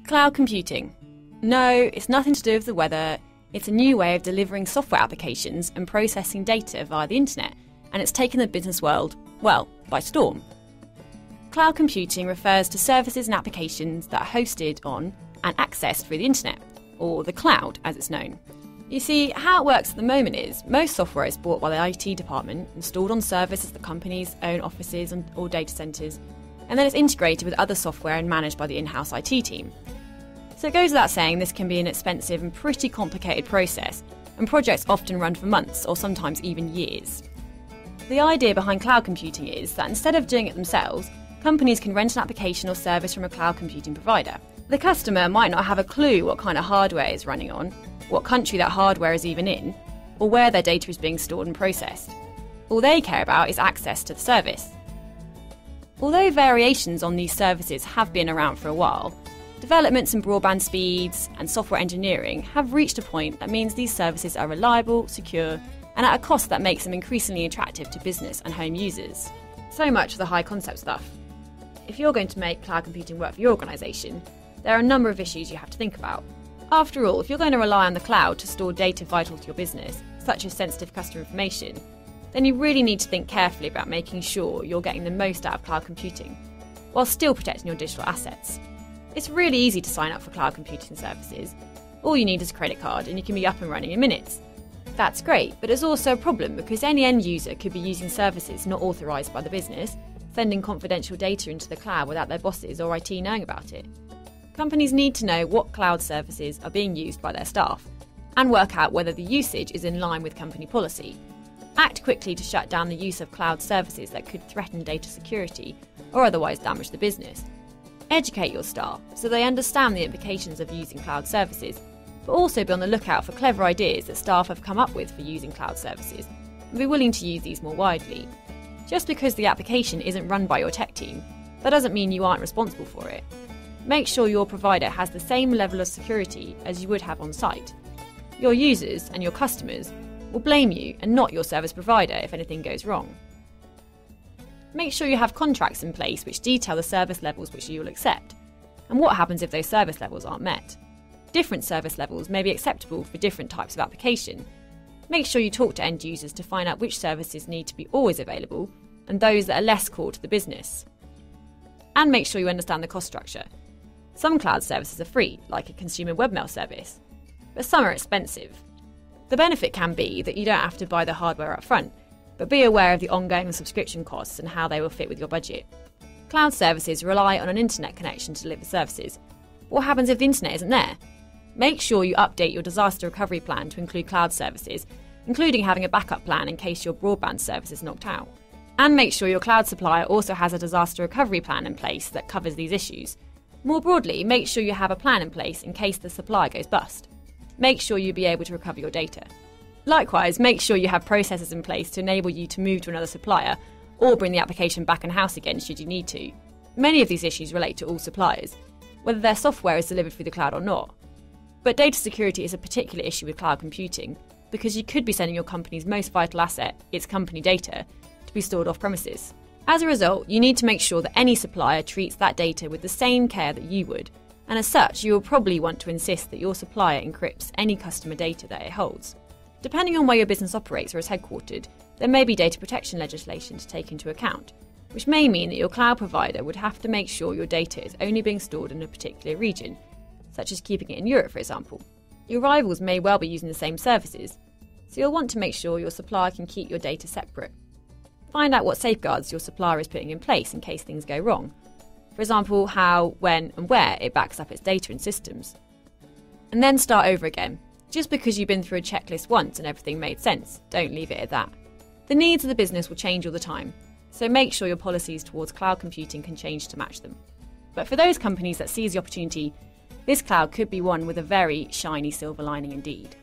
Cloud computing. No, it's nothing to do with the weather. It's a new way of delivering software applications and processing data via the internet, and it's taken the business world, well, by storm. Cloud computing refers to services and applications that are hosted on and accessed through the internet, or the cloud as it's known. You see, how it works at the moment is most software is bought by the IT department, installed on servers at the company's own offices or data centres, and then it's integrated with other software and managed by the in-house IT team. So it goes without saying this can be an expensive and pretty complicated process, and projects often run for months or sometimes even years. The idea behind cloud computing is that instead of doing it themselves, companies can rent an application or service from a cloud computing provider. The customer might not have a clue what kind of hardware it's running on, what country that hardware is even in, or where their data is being stored and processed. All they care about is access to the service. Although variations on these services have been around for a while, developments in broadband speeds and software engineering have reached a point that means these services are reliable, secure, and at a cost that makes them increasingly attractive to business and home users. So much for the high concept stuff. If you're going to make cloud computing work for your organisation, there are a number of issues you have to think about. After all, if you're going to rely on the cloud to store data vital to your business, such as sensitive customer information, then you really need to think carefully about making sure you're getting the most out of cloud computing, while still protecting your digital assets. It's really easy to sign up for cloud computing services. All you need is a credit card and you can be up and running in minutes. That's great, but it's also a problem because any end user could be using services not authorised by the business, sending confidential data into the cloud without their bosses or IT knowing about it. Companies need to know what cloud services are being used by their staff and work out whether the usage is in line with company policy. Act quickly to shut down the use of cloud services that could threaten data security or otherwise damage the business. Educate your staff so they understand the implications of using cloud services, but also be on the lookout for clever ideas that staff have come up with for using cloud services and be willing to use these more widely. Just because the application isn't run by your tech team, that doesn't mean you aren't responsible for it. Make sure your provider has the same level of security as you would have on site. Your users and your customers will blame you and not your service provider if anything goes wrong. Make sure you have contracts in place which detail the service levels which you will accept, and what happens if those service levels aren't met. Different service levels may be acceptable for different types of application. Make sure you talk to end users to find out which services need to be always available and those that are less core to the business. And make sure you understand the cost structure. Some cloud services are free, like a consumer webmail service, but some are expensive. The benefit can be that you don't have to buy the hardware up front, but be aware of the ongoing subscription costs and how they will fit with your budget. Cloud services rely on an internet connection to deliver services. What happens if the internet isn't there? Make sure you update your disaster recovery plan to include cloud services, including having a backup plan in case your broadband service is knocked out. And make sure your cloud supplier also has a disaster recovery plan in place that covers these issues. More broadly, make sure you have a plan in place in case the supply goes bust. Make sure you'll be able to recover your data. Likewise, make sure you have processes in place to enable you to move to another supplier or bring the application back in-house again should you need to. Many of these issues relate to all suppliers, whether their software is delivered through the cloud or not. But data security is a particular issue with cloud computing because you could be sending your company's most vital asset, its company data, to be stored off-premises. As a result, you need to make sure that any supplier treats that data with the same care that you would, and as such, you will probably want to insist that your supplier encrypts any customer data that it holds. Depending on where your business operates or is headquartered, there may be data protection legislation to take into account, which may mean that your cloud provider would have to make sure your data is only being stored in a particular region, such as keeping it in Europe, for example. Your rivals may well be using the same services, so you'll want to make sure your supplier can keep your data separate. Find out what safeguards your supplier is putting in place in case things go wrong. For example, how, when and where it backs up its data and systems. And then start over again. Just because you've been through a checklist once and everything made sense, don't leave it at that. The needs of the business will change all the time, so make sure your policies towards cloud computing can change to match them. But for those companies that seize the opportunity, this cloud could be one with a very shiny silver lining indeed.